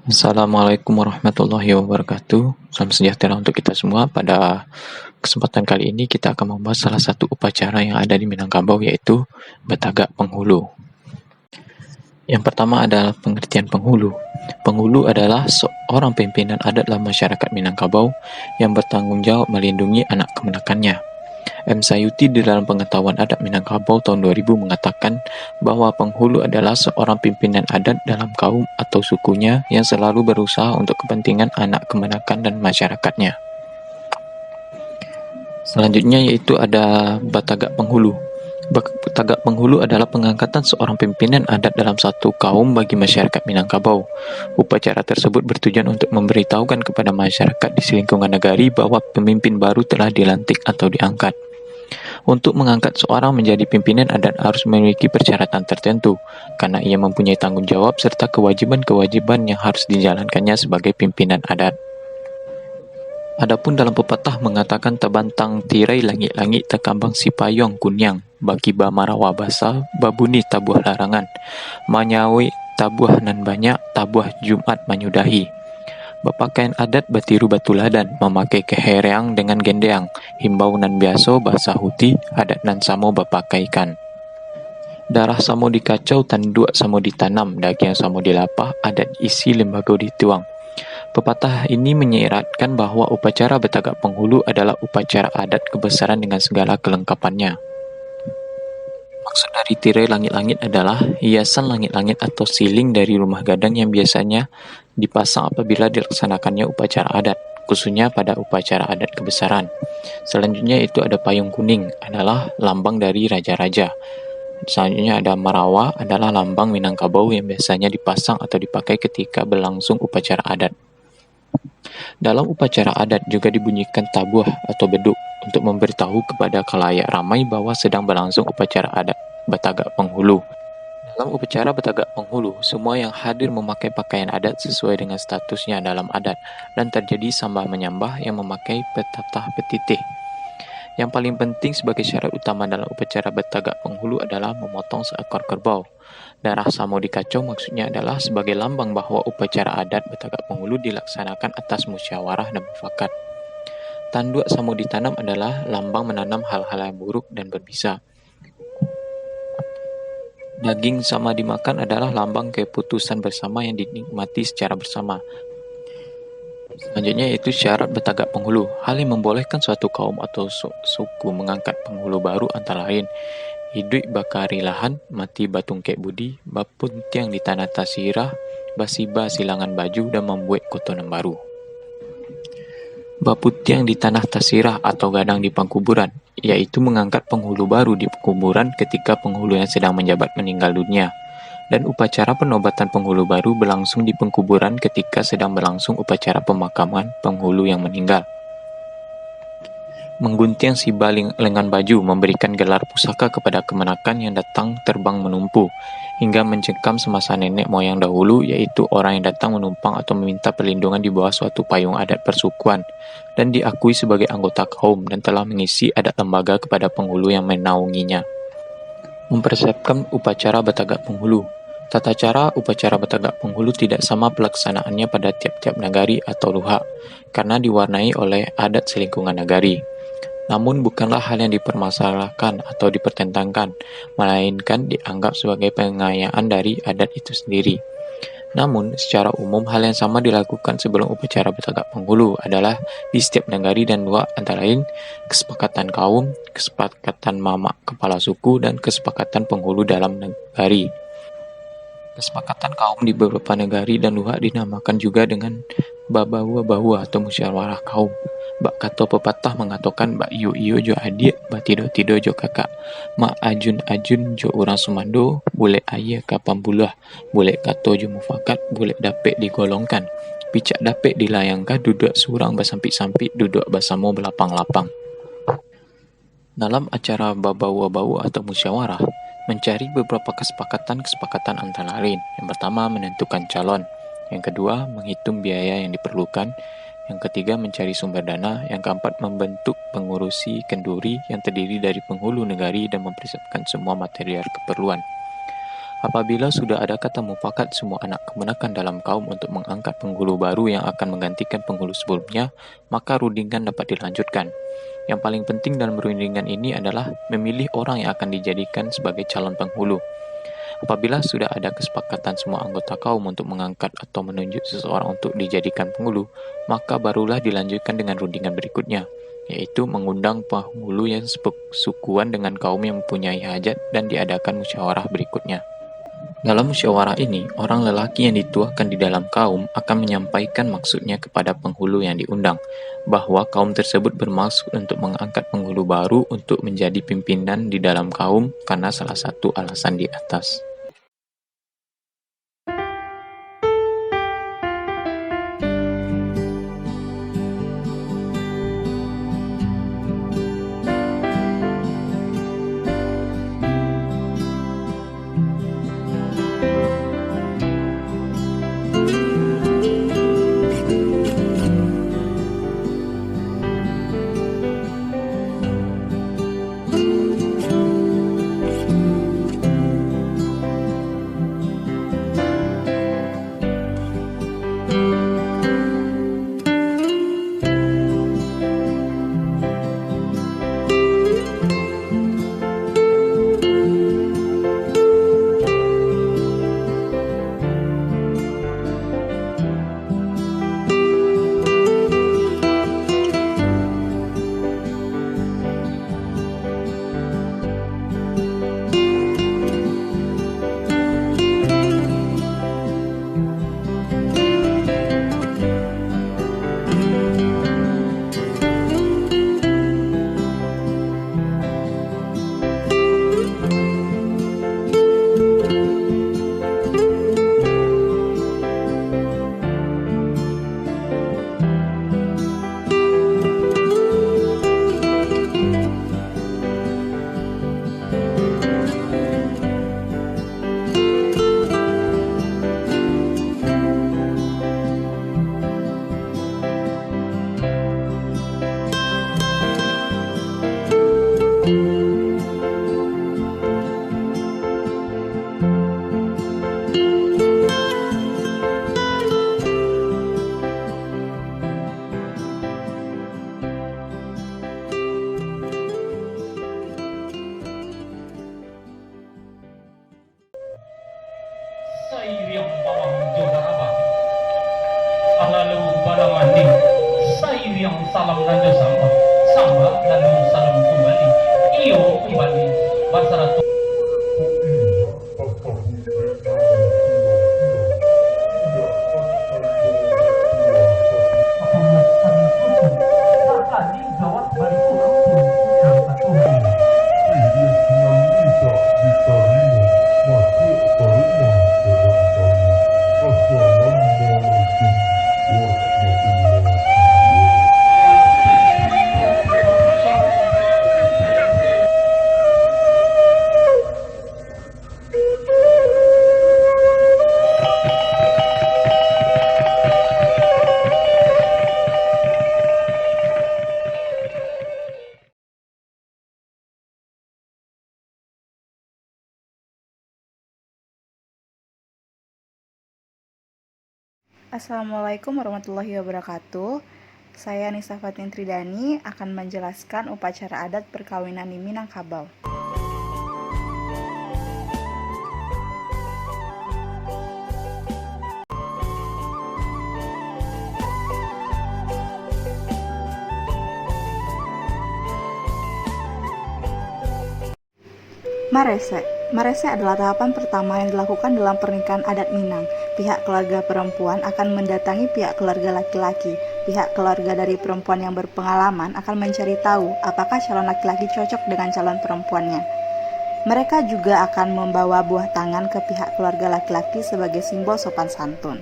Assalamualaikum warahmatullahi wabarakatuh. Salam sejahtera untuk kita semua. Pada kesempatan kali ini kita akan membahas salah satu upacara yang ada di Minangkabau, yaitu Batagak Penghulu. Yang pertama adalah pengertian penghulu. Penghulu adalah seorang pimpinan adat dalam masyarakat Minangkabau yang bertanggung jawab melindungi anak kemenakannya. M. Sayuti di dalam Pengetahuan Adat Minangkabau tahun 2000 mengatakan bahwa penghulu adalah seorang pimpinan adat dalam kaum atau sukunya yang selalu berusaha untuk kepentingan anak kemenakan dan masyarakatnya. Selanjutnya yaitu ada Batagak Penghulu. Batagak Penghulu adalah pengangkatan seorang pimpinan adat dalam satu kaum bagi masyarakat Minangkabau. Upacara tersebut bertujuan untuk memberitahukan kepada masyarakat di selingkungan negari bahwa pemimpin baru telah dilantik atau diangkat. Untuk mengangkat seorang menjadi pimpinan adat harus memiliki persyaratan tertentu, karena ia mempunyai tanggung jawab serta kewajiban-kewajiban yang harus dijalankannya sebagai pimpinan adat. Adapun dalam pepatah mengatakan tabantang tirai langit-langit takambang sipayong kunyang, bagi ba marawa basa, babuni tabuah larangan, manyawi tabuah nan banyak, tabuah Jumat manyudahi. Berpakaian adat batiru batuladan, memakai kehereang dengan gendeang, himbau nan biaso bahasa huti, adat nan samo bapakaikan. Darah samo dikacau, tanduk samo ditanam, daging samo dilapah, adat isi lembaga dituang. Pepatah ini menyiratkan bahwa upacara Batagak Penghulu adalah upacara adat kebesaran dengan segala kelengkapannya. Maksud dari tirai langit-langit adalah hiasan langit-langit atau siling dari rumah gadang yang biasanya dipasang apabila dilaksanakannya upacara adat, khususnya pada upacara adat kebesaran. Selanjutnya itu ada payung kuning, adalah lambang dari raja-raja. Selanjutnya ada marawa, adalah lambang Minangkabau yang biasanya dipasang atau dipakai ketika berlangsung upacara adat. Dalam upacara adat juga dibunyikan tabuah atau beduk untuk memberitahu kepada khalayak ramai bahwa sedang berlangsung upacara adat Batagak Penghulu. Dalam upacara Batagak Penghulu, semua yang hadir memakai pakaian adat sesuai dengan statusnya dalam adat, dan terjadi sambah menyambah yang memakai petatah petitih. Yang paling penting sebagai syarat utama dalam upacara Batagak Penghulu adalah memotong seekor kerbau. Darah samo dikacau maksudnya adalah sebagai lambang bahwa upacara adat Batagak Penghulu dilaksanakan atas musyawarah dan mufakat. Tanduk samo ditanam adalah lambang menanam hal-hal yang buruk dan berbisa. Daging sama dimakan adalah lambang keputusan bersama yang dinikmati secara bersama. Selanjutnya yaitu syarat Batagak Penghulu. Hal yang membolehkan suatu kaum atau suku mengangkat penghulu baru antara lain hidup bakari lahan, mati batungkek budi, bapun tiang di tanah tasirah, basiba silangan baju dan membuat kotonan baru. Baputiang di tanah tasirah atau gadang di pengkuburan, yaitu mengangkat penghulu baru di kuburan ketika penghulu yang sedang menjabat meninggal dunia. Dan upacara penobatan penghulu baru berlangsung di pengkuburan ketika sedang berlangsung upacara pemakaman penghulu yang meninggal. Menggunting siba lengan baju, memberikan gelar pusaka kepada kemenakan yang datang terbang menumpu, hingga mencengkam semasa nenek moyang dahulu, yaitu orang yang datang menumpang atau meminta perlindungan di bawah suatu payung adat persukuan, dan diakui sebagai anggota kaum dan telah mengisi adat lembaga kepada penghulu yang menaunginya. Mempersiapkan upacara Batagak Penghulu. Tata cara upacara Batagak Penghulu tidak sama pelaksanaannya pada tiap-tiap nagari atau luhak, karena diwarnai oleh adat selingkungan nagari. Namun bukanlah hal yang dipermasalahkan atau dipertentangkan, melainkan dianggap sebagai pengayaan dari adat itu sendiri. Namun, secara umum hal yang sama dilakukan sebelum upacara Batagak Penghulu adalah di setiap nagari dan luar, antara lain kesepakatan kaum, kesepakatan mamak kepala suku, dan kesepakatan penghulu dalam nagari. Kesepakatan kaum di beberapa negari dan luhak dinamakan juga dengan babawa-bawa atau musyawarah kaum. Bak kato pepatah mengatakan bak iyo jo adik, bak tido jo kakak. Mak ajun jo orang sumando, boleh ayah kapan bulah, boleh kato jo mufakat, boleh dapet digolongkan. Picak dapet dilayangkan, duduk surang basampik-sampik, duduk basamo belapang-lapang. Dalam acara babawa-bawa atau musyawarah, mencari beberapa kesepakatan antara lain. Yang pertama, menentukan calon. Yang kedua, menghitung biaya yang diperlukan. Yang ketiga, mencari sumber dana. Yang keempat, membentuk pengurusi kenduri yang terdiri dari penghulu negari dan mempersiapkan semua material keperluan. Apabila sudah ada kata mufakat semua anak kemenakan dalam kaum untuk mengangkat penghulu baru yang akan menggantikan penghulu sebelumnya, maka rundingan dapat dilanjutkan. Yang paling penting dalam rundingan ini adalah memilih orang yang akan dijadikan sebagai calon penghulu. Apabila sudah ada kesepakatan semua anggota kaum untuk mengangkat atau menunjuk seseorang untuk dijadikan penghulu, maka barulah dilanjutkan dengan rundingan berikutnya, yaitu mengundang penghulu yang sukuan dengan kaum yang mempunyai hajat dan diadakan musyawarah berikutnya. Dalam musyawarah ini, orang lelaki yang dituakan di dalam kaum akan menyampaikan maksudnya kepada penghulu yang diundang, bahwa kaum tersebut bermaksud untuk mengangkat penghulu baru untuk menjadi pimpinan di dalam kaum karena salah satu alasan di atas. Sayang bawang joga abang lalu bala mandi sayang salam nanja samba lalu salam kembali iyo kembali basaratu Assalamualaikum warahmatullahi wabarakatuh. Saya Nisa Fatin Tridani akan menjelaskan upacara adat perkawinan di Minangkabau. Marese adalah tahapan pertama yang dilakukan dalam pernikahan adat Minang. Pihak keluarga perempuan akan mendatangi pihak keluarga laki-laki. Pihak keluarga dari perempuan yang berpengalaman akan mencari tahu apakah calon laki-laki cocok dengan calon perempuannya. Mereka juga akan membawa buah tangan ke pihak keluarga laki-laki sebagai simbol sopan santun.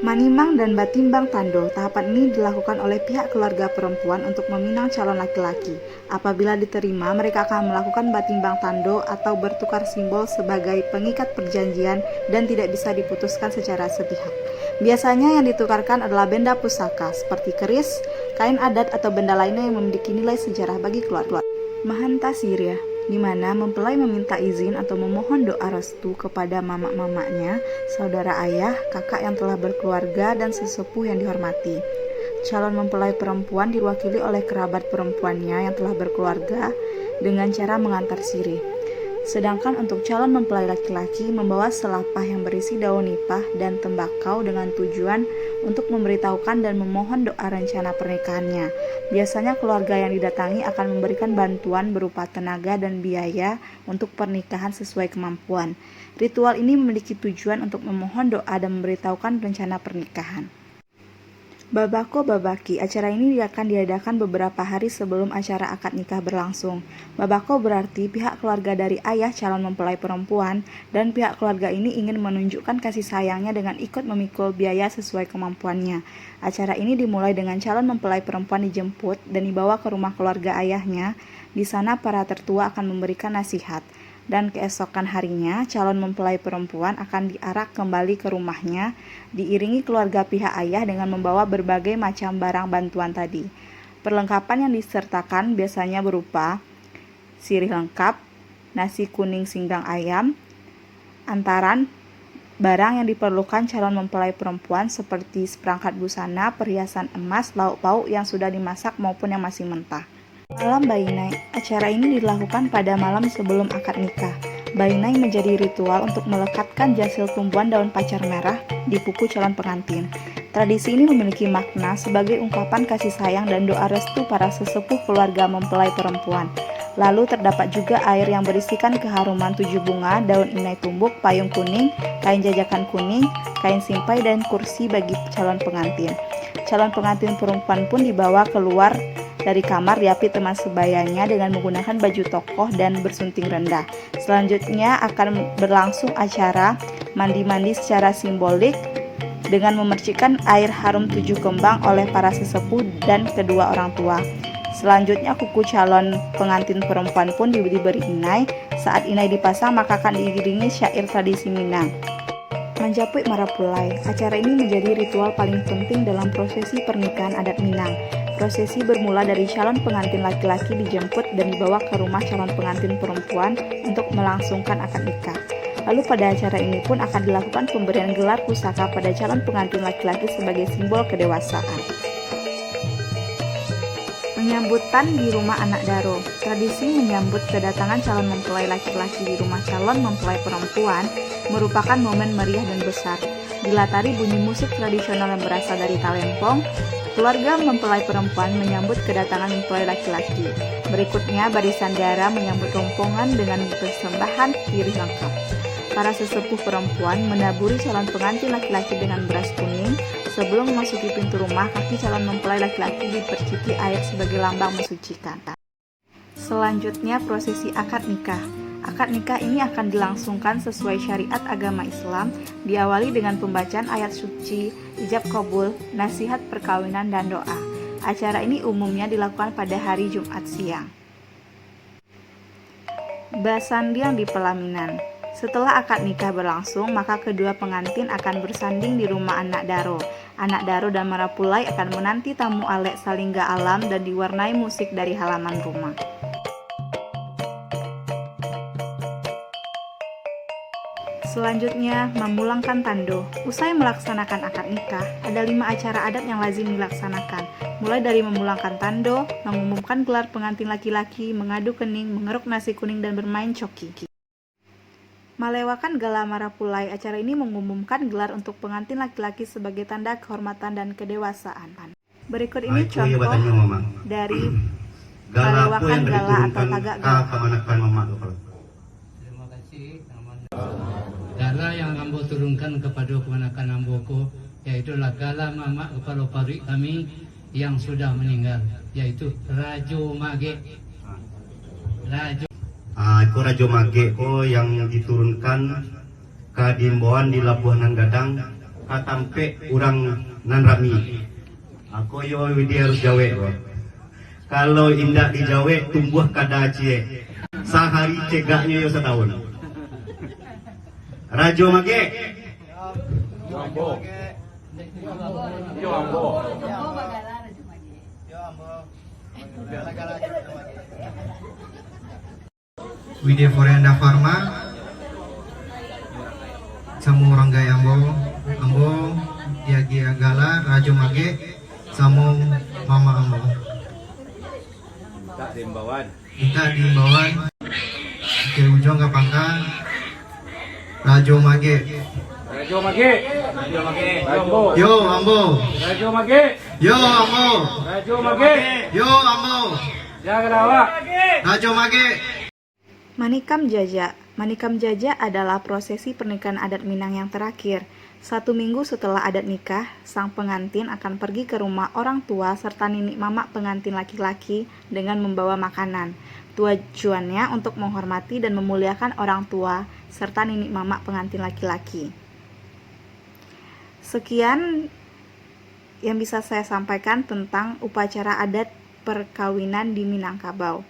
Manimang dan batimbang tando, tahapan ini dilakukan oleh pihak keluarga perempuan untuk meminang calon laki-laki. Apabila diterima, mereka akan melakukan batimbang tando atau bertukar simbol sebagai pengikat perjanjian dan tidak bisa diputuskan secara sepihak. Biasanya yang ditukarkan adalah benda pusaka seperti keris, kain adat atau benda lainnya yang memiliki nilai sejarah bagi keluarga. Mahanta Sirya. di mana mempelai meminta izin atau memohon doa restu kepada mamak-mamaknya, saudara ayah, kakak yang telah berkeluarga, dan sesepuh yang dihormati. Calon mempelai perempuan diwakili oleh kerabat perempuannya yang telah berkeluarga dengan cara mengantar sirih. Sedangkan untuk calon mempelai laki-laki membawa selapah yang berisi daun nipah dan tembakau dengan tujuan untuk memberitahukan dan memohon doa rencana pernikahannya. Biasanya keluarga yang didatangi akan memberikan bantuan berupa tenaga dan biaya untuk pernikahan sesuai kemampuan. Ritual ini memiliki tujuan untuk memohon doa dan memberitahukan rencana pernikahan. Babako Babaki, acara ini akan diadakan beberapa hari sebelum acara akad nikah berlangsung. Babako berarti pihak keluarga dari ayah calon mempelai perempuan dan pihak keluarga ini ingin menunjukkan kasih sayangnya dengan ikut memikul biaya sesuai kemampuannya. Acara ini dimulai dengan calon mempelai perempuan dijemput dan dibawa ke rumah keluarga ayahnya. Di sana para tertua akan memberikan nasihat. Dan keesokan harinya, calon mempelai perempuan akan diarak kembali ke rumahnya, diiringi keluarga pihak ayah dengan membawa berbagai macam barang bantuan tadi. Perlengkapan yang disertakan biasanya berupa sirih lengkap, nasi kuning singgang ayam, antaran barang yang diperlukan calon mempelai perempuan seperti seperangkat busana, perhiasan emas, lauk pauk yang sudah dimasak maupun yang masih mentah. Malam Bainai, acara ini dilakukan pada malam sebelum akad nikah. Bainai menjadi ritual untuk melekatkan jasil tumbuhan daun pacar merah di kuku calon pengantin. Tradisi ini memiliki makna sebagai ungkapan kasih sayang dan doa restu para sesepuh keluarga mempelai perempuan. Lalu terdapat juga air yang berisikan keharuman 7 bunga, daun inai tumbuk, payung kuning, kain jajakan kuning, kain simpai, dan kursi bagi calon pengantin. Calon pengantin perempuan pun dibawa keluar dari kamar diapit teman sebayanya dengan menggunakan baju tokoh dan bersunting rendah. Selanjutnya akan berlangsung acara mandi-mandi secara simbolik dengan memercikkan air harum 7 kembang oleh para sesepuh dan kedua orang tua. Selanjutnya kuku calon pengantin perempuan pun diberi inai. Saat inai dipasang maka akan diiringi syair tradisi Minang. Manjapuik Marapulai, acara ini menjadi ritual paling penting dalam prosesi pernikahan adat Minang. Prosesi bermula dari calon pengantin laki-laki dijemput dan dibawa ke rumah calon pengantin perempuan untuk melangsungkan akad nikah. Lalu pada acara ini pun akan dilakukan pemberian gelar pusaka pada calon pengantin laki-laki sebagai simbol kedewasaan. Penyambutan di rumah anak daro. Tradisi menyambut kedatangan calon mempelai laki-laki di rumah calon mempelai perempuan merupakan momen meriah dan besar. Dilatari bunyi musik tradisional yang berasal dari talempong, keluarga mempelai perempuan menyambut kedatangan mempelai laki-laki. Berikutnya barisan dara menyambut rombongan dengan persembahan sirih lengkap. Para sesepuh perempuan menaburi calon pengantin laki-laki dengan beras kuning. Sebelum memasuki pintu rumah, kaki calon mempelai laki-laki diperciki air sebagai lambang mensucikan. Selanjutnya prosesi akad nikah. Akad nikah ini akan dilangsungkan sesuai syariat agama Islam, diawali dengan pembacaan ayat suci, ijab kabul, nasihat perkawinan, dan doa. Acara ini umumnya dilakukan pada hari Jumat siang. Basandiang di pelaminan. Setelah akad nikah berlangsung, maka kedua pengantin akan bersanding di rumah anak daro. Anak daro dan marapulai akan menanti tamu alek salingga alam dan diwarnai musik dari halaman rumah. Selanjutnya, memulangkan tando. Usai melaksanakan akad nikah, ada 5 acara adat yang lazim dilaksanakan. Mulai dari memulangkan tando, mengumumkan gelar pengantin laki-laki, mengadu kening, mengeruk nasi kuning, dan bermain coki. Malewakan Gala Marapulai, acara ini mengumumkan gelar untuk pengantin laki-laki sebagai tanda kehormatan dan kedewasaan. Berikut ini contoh dari malewakan gala atau tagak gala. Terima kasih. Gala yang ambo turunkan kepada keponakan amboku, yaitulah gala mama kepala parik kami yang sudah meninggal, yaitu Rajo Mage. Itu Rajo Mage yang diturunkan ke Dimboan di Labuhan Gadang katampe urang nanrami. Aku yo dia harus jawe bro. Kalau indak dijawe tumbuh kada cie. Sehari cegaknya yo setahun. Rajo Mage. Yo ambo. Yo ambo. Widya Forianda Pharma, Samu Ranggai Ambo, Diagi Agala, Rajo Mage, Samu Mama Ambo. Kita di Imbauan, ke ujung ke pangkal, Rajo Mage. Rajo Mage. Ambo. Yo Ambo. Rajo Mage. Yo Ambo. Rajo Mage. Yo Ambo. Jaga rawa. Rajo Mage. Manikam Jaja. Manikam Jaja adalah prosesi pernikahan adat Minang yang terakhir. 1 minggu setelah adat nikah, sang pengantin akan pergi ke rumah orang tua serta nenek mamak pengantin laki-laki dengan membawa makanan. Tujuannya untuk menghormati dan memuliakan orang tua serta nenek mamak pengantin laki-laki. Sekian yang bisa saya sampaikan tentang upacara adat perkawinan di Minangkabau.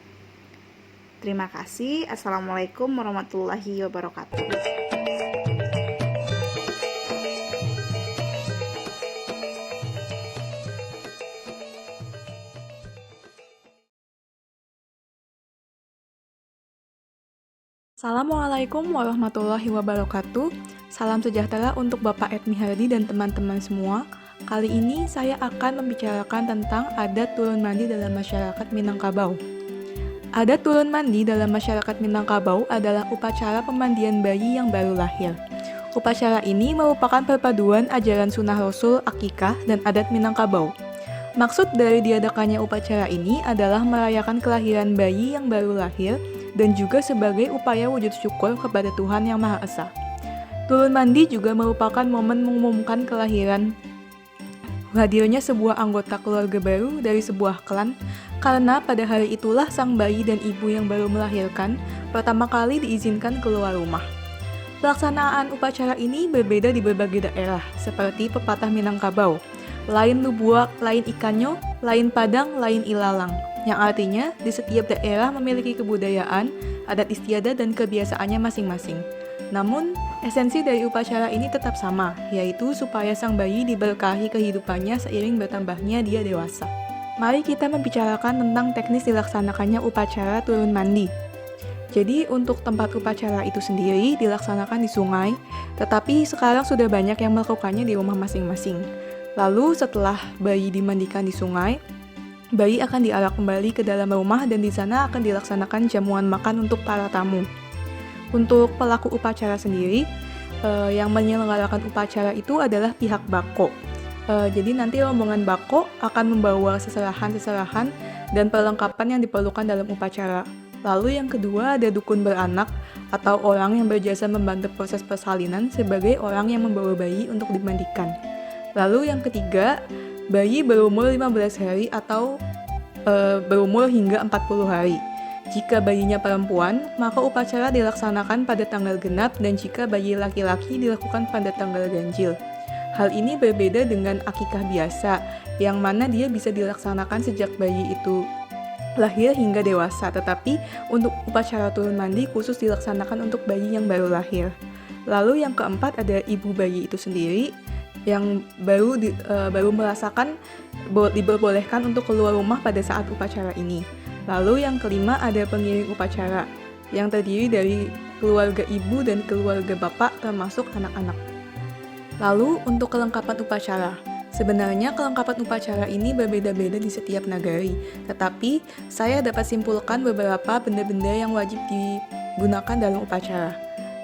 Terima kasih. Assalamualaikum warahmatullahi wabarakatuh. Assalamualaikum warahmatullahi wabarakatuh. Salam sejahtera untuk Bapak Edmi Hardi dan teman-teman semua. Kali ini saya akan membicarakan tentang adat turun mandi dalam masyarakat Minangkabau. Adat turun mandi dalam masyarakat Minangkabau adalah upacara pemandian bayi yang baru lahir. Upacara ini merupakan perpaduan ajaran sunnah Rasul, akikah, dan adat Minangkabau. Maksud dari diadakannya upacara ini adalah merayakan kelahiran bayi yang baru lahir dan juga sebagai upaya wujud syukur kepada Tuhan Yang Maha Esa. Turun mandi juga merupakan momen mengumumkan hadirnya sebuah anggota keluarga baru dari sebuah klan, karena pada hari itulah sang bayi dan ibu yang baru melahirkan pertama kali diizinkan keluar rumah. Pelaksanaan upacara ini berbeda di berbagai daerah, seperti pepatah Minangkabau, lain lubuak, lain ikanyo, lain padang, lain ilalang, yang artinya di setiap daerah memiliki kebudayaan, adat istiadat, dan kebiasaannya masing-masing. Namun, esensi dari upacara ini tetap sama, yaitu supaya sang bayi diberkahi kehidupannya seiring bertambahnya dia dewasa. Mari kita membicarakan tentang teknis dilaksanakannya upacara turun mandi. Jadi, untuk tempat upacara itu sendiri dilaksanakan di sungai, tetapi sekarang sudah banyak yang melakukannya di rumah masing-masing. Lalu, setelah bayi dimandikan di sungai, bayi akan diarak kembali ke dalam rumah dan di sana akan dilaksanakan jamuan makan untuk para tamu. Untuk pelaku upacara sendiri, yang menyelenggarakan upacara itu adalah pihak bako. Jadi nanti rombongan bako akan membawa seserahan-seserahan dan perlengkapan yang diperlukan dalam upacara. Lalu yang kedua ada dukun beranak atau orang yang berjasa membantu proses persalinan sebagai orang yang membawa bayi untuk dimandikan. Lalu yang ketiga, bayi berumur 15 hari atau berumur hingga 40 hari. Jika bayinya perempuan, maka upacara dilaksanakan pada tanggal genap dan jika bayi laki-laki dilakukan pada tanggal ganjil. Hal ini berbeda dengan akikah biasa, yang mana dia bisa dilaksanakan sejak bayi itu lahir hingga dewasa, tetapi untuk upacara turun mandi khusus dilaksanakan untuk bayi yang baru lahir. Lalu yang keempat ada ibu bayi itu sendiri, yang baru merasakan diperbolehkan untuk keluar rumah pada saat upacara ini. Lalu yang kelima ada pengiring upacara, yang terdiri dari keluarga ibu dan keluarga bapak termasuk anak-anak. Lalu untuk kelengkapan upacara, sebenarnya kelengkapan upacara ini berbeda-beda di setiap nagari, tetapi saya dapat simpulkan beberapa benda-benda yang wajib digunakan dalam upacara.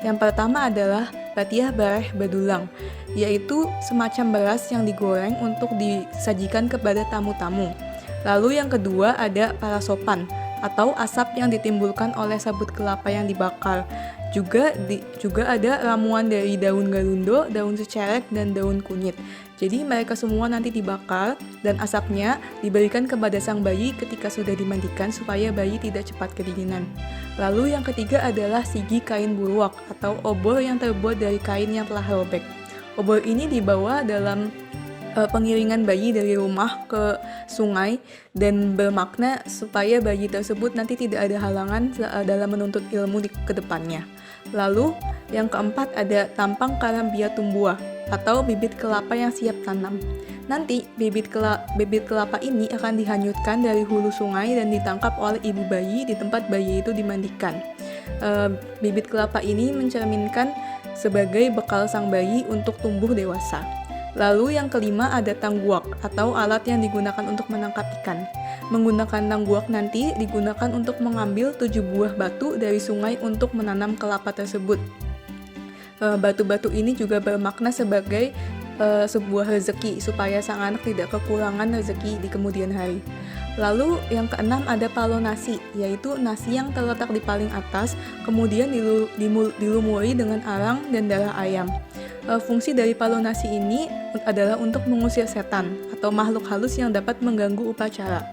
Yang pertama adalah batiah bareh badulang, yaitu semacam beras yang digoreng untuk disajikan kepada tamu-tamu. Lalu yang kedua ada parasopan, atau asap yang ditimbulkan oleh sabut kelapa yang dibakar. Juga ada ramuan dari daun galundo, daun secerek, dan daun kunyit. Jadi mereka semua nanti dibakar dan asapnya diberikan kepada sang bayi ketika sudah dimandikan supaya bayi tidak cepat kedinginan. Lalu yang ketiga adalah sigi kain burwak atau obor yang terbuat dari kain yang telah robek. Obor ini dibawa dalam pengiringan bayi dari rumah ke sungai dan bermakna supaya bayi tersebut nanti tidak ada halangan dalam menuntut ilmu di kedepannya. Lalu yang keempat ada tampang karambia tumbuah atau bibit kelapa yang siap tanam. Nanti bibit kelapa ini akan dihanyutkan dari hulu sungai dan ditangkap oleh ibu bayi di tempat bayi itu dimandikan. Bibit kelapa ini mencerminkan sebagai bekal sang bayi untuk tumbuh dewasa. Lalu yang kelima ada tangguak atau alat yang digunakan untuk menangkap ikan. Menggunakan tangguak nanti digunakan untuk mengambil 7 buah batu dari sungai untuk menanam kelapa tersebut. Batu-batu ini juga bermakna sebagai sebuah rezeki supaya sang anak tidak kekurangan rezeki di kemudian hari. Lalu yang keenam ada palo nasi, yaitu nasi yang terletak di paling atas, kemudian dilumuri dengan arang dan darah ayam. Fungsi dari palo nasi ini adalah untuk mengusir setan atau makhluk halus yang dapat mengganggu upacara.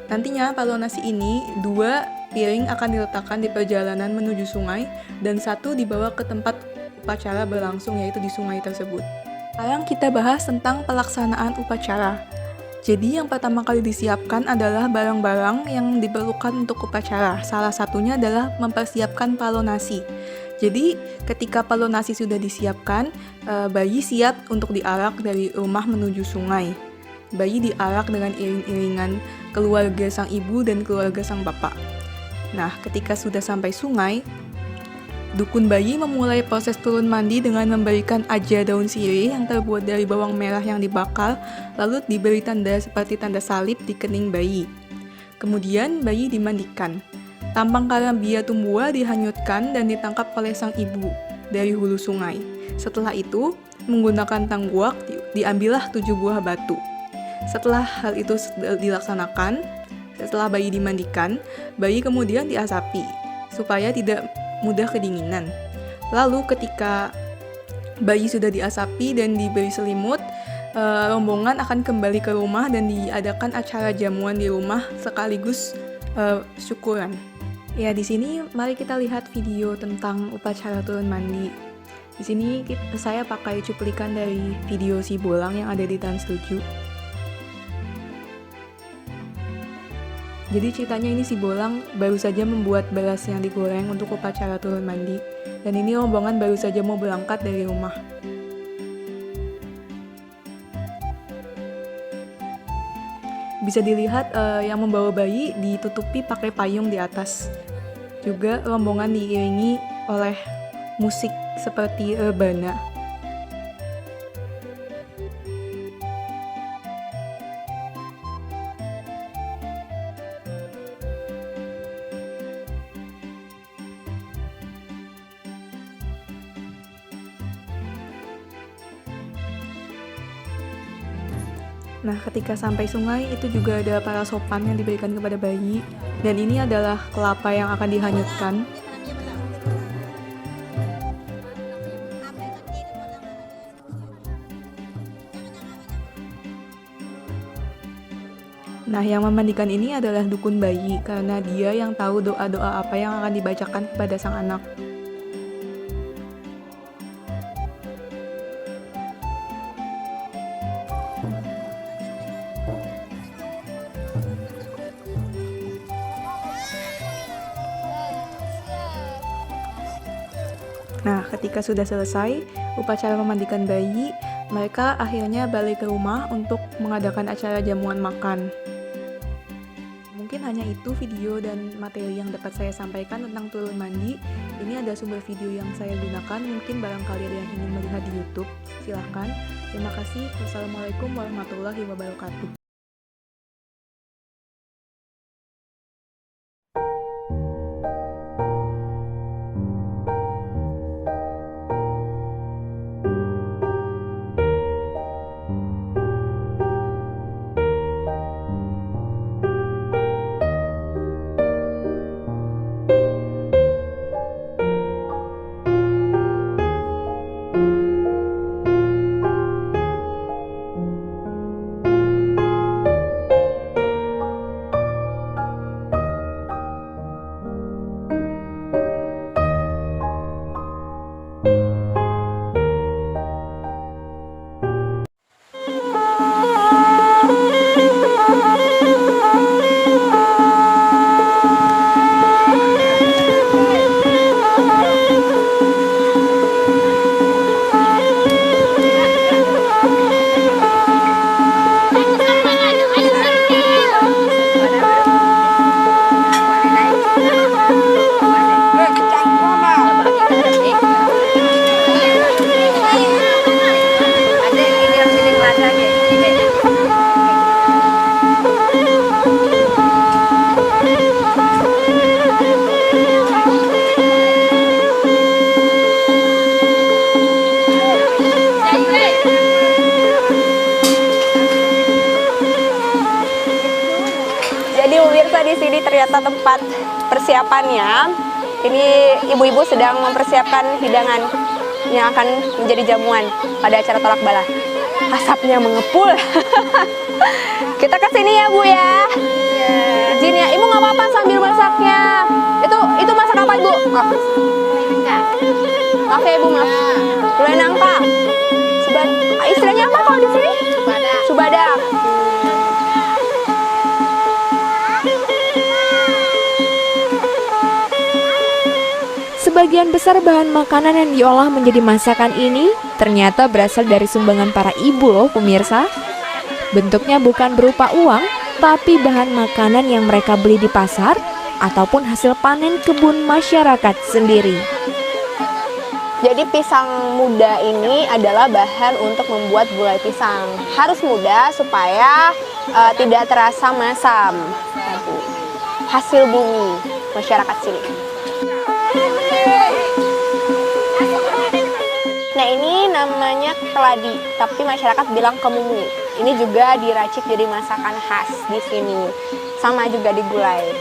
Nantinya palo nasi ini 2 piring akan diletakkan di perjalanan menuju sungai dan 1 dibawa ke tempat upacara berlangsung, yaitu di sungai tersebut. Sekarang kita bahas tentang pelaksanaan upacara. Jadi yang pertama kali disiapkan adalah barang-barang yang diperlukan untuk upacara. Salah satunya adalah mempersiapkan palo nasi. Jadi ketika palo nasi sudah disiapkan, bayi siap untuk diarak dari rumah menuju sungai. Bayi diarak dengan iring-iringan keluarga sang ibu dan keluarga sang bapak. Nah, ketika sudah sampai sungai, dukun bayi memulai proses turun mandi dengan memberikan aja daun sirih yang terbuat dari bawang merah yang dibakar, lalu diberi tanda seperti tanda salib di kening bayi. Kemudian bayi dimandikan. Tampang karambia tumbua dihanyutkan dan ditangkap oleh sang ibu dari hulu sungai. Setelah itu, menggunakan tangguak diambillah 7 buah batu. Setelah hal itu dilaksanakan, setelah bayi dimandikan, bayi kemudian diasapi supaya tidak mudah kedinginan. Lalu ketika bayi sudah diasapi dan diberi selimut, rombongan akan kembali ke rumah dan diadakan acara jamuan di rumah sekaligus syukuran. Ya, di sini mari kita lihat video tentang upacara turun mandi. Di sini saya pakai cuplikan dari video Si Bolang yang ada di Trans 7. Jadi ceritanya ini Si Bolang baru saja membuat beras yang digoreng untuk upacara turun mandi. Dan ini rombongan baru saja mau berangkat dari rumah. Bisa dilihat yang membawa bayi ditutupi pakai payung di atas. Juga rombongan diiringi oleh musik seperti rebana. Nah, ketika sampai sungai itu juga ada para sopan yang diberikan kepada bayi, dan ini adalah kelapa yang akan dihanyutkan. Nah, yang memandikan ini adalah dukun bayi karena dia yang tahu doa-doa apa yang akan dibacakan kepada sang anak. Nah, ketika sudah selesai upacara memandikan bayi, mereka akhirnya balik ke rumah untuk mengadakan acara jamuan makan. Mungkin hanya itu video dan materi yang dapat saya sampaikan tentang turun mandi. Ini ada sumber video yang saya gunakan, mungkin barangkali ada yang ingin melihat di YouTube. Silahkan. Terima kasih. Wassalamualaikum warahmatullahi wabarakatuh. ternyata tempat persiapannya. Ini ibu-ibu sedang mempersiapkan hidangan yang akan menjadi jamuan pada acara tolak bala. Asapnya mengepul. Kita kesini ya Bu ya. Izin ya, Ibu nggak apa-apa sambil masaknya. Itu masak apa Ibu? Oke Ibu, maaf. Gulai nangka. Istilahnya apa kalau di sini? Subadak. Sebagian besar bahan makanan yang diolah menjadi masakan ini ternyata berasal dari sumbangan para ibu loh pemirsa. Bentuknya bukan berupa uang, tapi bahan makanan yang mereka beli di pasar ataupun hasil panen kebun masyarakat sendiri. Jadi pisang muda ini adalah bahan untuk membuat gulai pisang. Harus muda supaya tidak terasa masam. Hasil bumi masyarakat sini. Nah ini namanya keladi, tapi masyarakat bilang kemumu. Ini juga diracik jadi masakan khas di sini. Sama juga di gulai.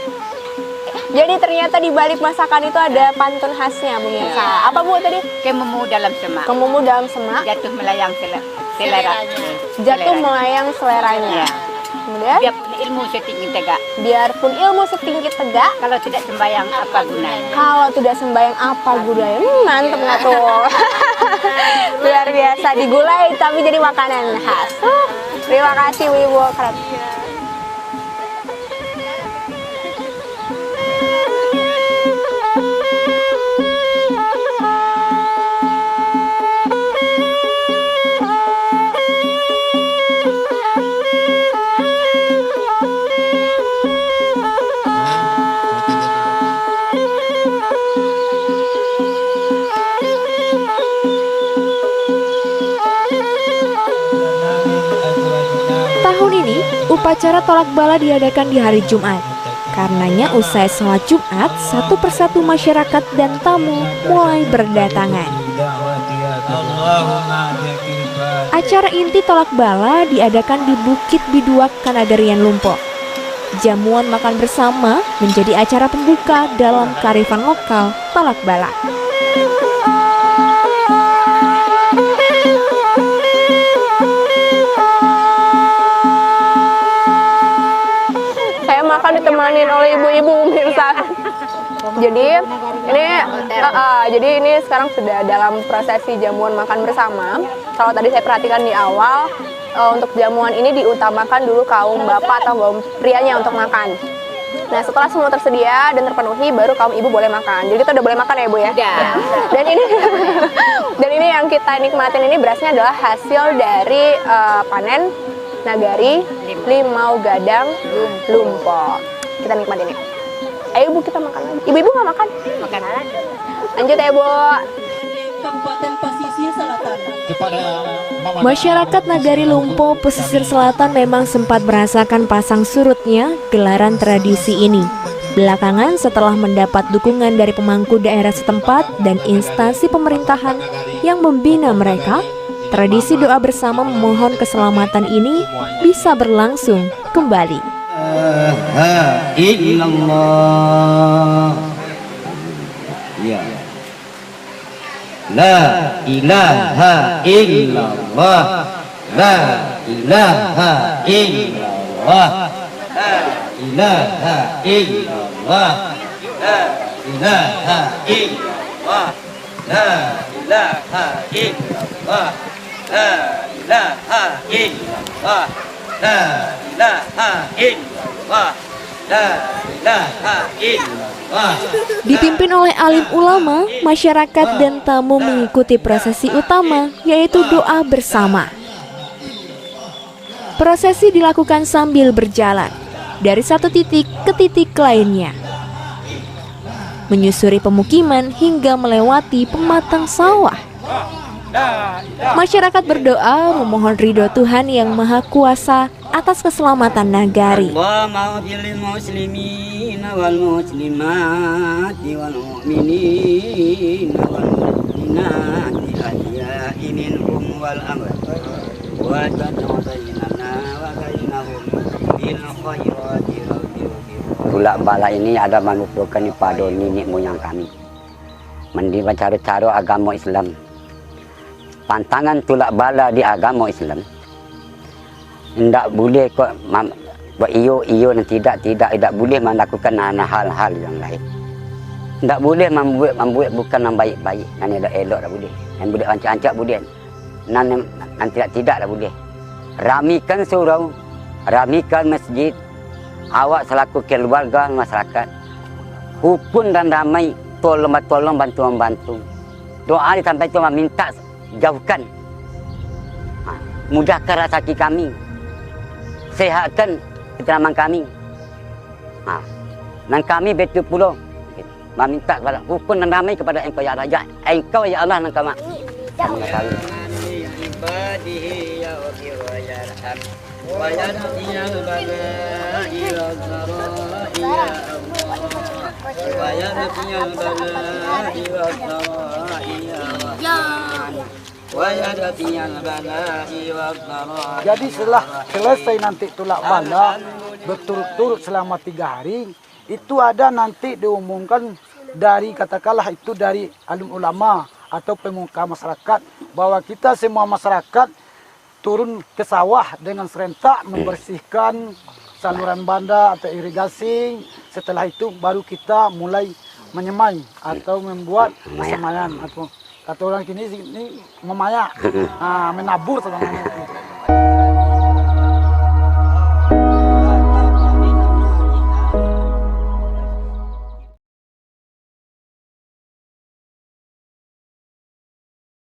Jadi ternyata di balik masakan itu ada pantun khasnya, Bu Mirsa. Apa Bu tadi? Kemumu dalam semak. Kemumu dalam semak. Jatuh melayang selera. Jatuh melayang seleranya. Ya. Kemudian? Biarpun ilmu setinggi tegak. Biarpun ilmu setinggi tegak. Kalau tidak sembahyang apa gunanya? Kalau tidak sembahyang apa gunanya? Mantep nggak tuh? Luar biasa digulai tapi jadi makanan khas. Terima kasih Ibu. Keren. Tahun ini, upacara tolak bala diadakan di hari Jumat. Karenanya usai sholat Jumat, satu persatu masyarakat dan tamu mulai berdatangan. Acara inti tolak bala diadakan di Bukit Biduak, Kanagarian Lumpo. Jamuan makan bersama menjadi acara pembuka dalam kearifan lokal tolak bala. Makan ditemanin oleh ibu-ibu Mirsa. Jadi ini sekarang sudah dalam prosesi jamuan makan bersama. Kalau tadi saya perhatikan di awal, untuk jamuan ini diutamakan dulu kaum bapak atau kaum prianya untuk makan. Nah setelah semua tersedia dan terpenuhi, baru kaum ibu boleh makan. Jadi kita udah boleh makan ya Bu ya. Dan ini yang kita nikmatin ini berasnya adalah hasil dari panen Nagari Limau Gadang Lumpo. Kita nikmatin ya. Ayo Bu, kita makan lagi. Ibu-ibu nggak makan? Makan lagi. Lanjut ya Bu. Kabupaten Pesisir Selatan. Masyarakat Nagari Lumpo pesisir selatan memang sempat merasakan pasang surutnya gelaran tradisi ini. Belakangan setelah mendapat dukungan dari pemangku daerah setempat dan instansi pemerintahan yang membina mereka, tradisi doa bersama memohon keselamatan ini bisa berlangsung kembali. Illallah. Ya. La ilaha illallah. La ilaha illallah. La ilaha illallah. La ilaha illallah. La ilaha illallah. La ilaha illallah. La ilaha illallah. La ilaha illallah. Dipimpin oleh alim ulama, masyarakat dan tamu mengikuti prosesi utama, yaitu doa bersama. Prosesi dilakukan sambil berjalan dari satu titik ke titik lainnya, menyusuri pemukiman hingga melewati pematang sawah. Masyarakat berdoa memohon ridho Tuhan yang Maha Kuasa atas keselamatan nagari. tulak bala ini ada merupakan pada nenek moyang kami. Mendiba cara-cara agama Islam. Pantangan tulak bala di agama Islam. Tidak boleh kok buat iyo dan tidak boleh melakukan hal-hal yang lain. Tidak boleh membuat bukan yang baik-baik, yang elok tak boleh. Yang boleh ancak-ancak boleh. Yang tidak tak boleh. Ramikan surau, ramikan masjid, awak selaku keluarga masyarakat, rukun dan damai, tolong bantu. Doa sampai itu minta jauhkan, mudahkan rezeki kami, sehatkan keteraman kami. Dan kami betul pula meminta kepada rukun dan damai kepada Engkau ya Raja, Engkau ya Allah dan kami. Jadi setelah selesai nanti tulak bala berturut-turut selama 3 hari, itu ada nanti diumumkan dari katakanlah itu dari alim ulama atau pemuka masyarakat bahwa kita semua masyarakat turun ke sawah dengan serentak membersihkan saluran banda atau irigasi. Setelah itu baru kita mulai menyemai atau membuat semaian atau kata orang kini ini memayak, menabur sebenarnya.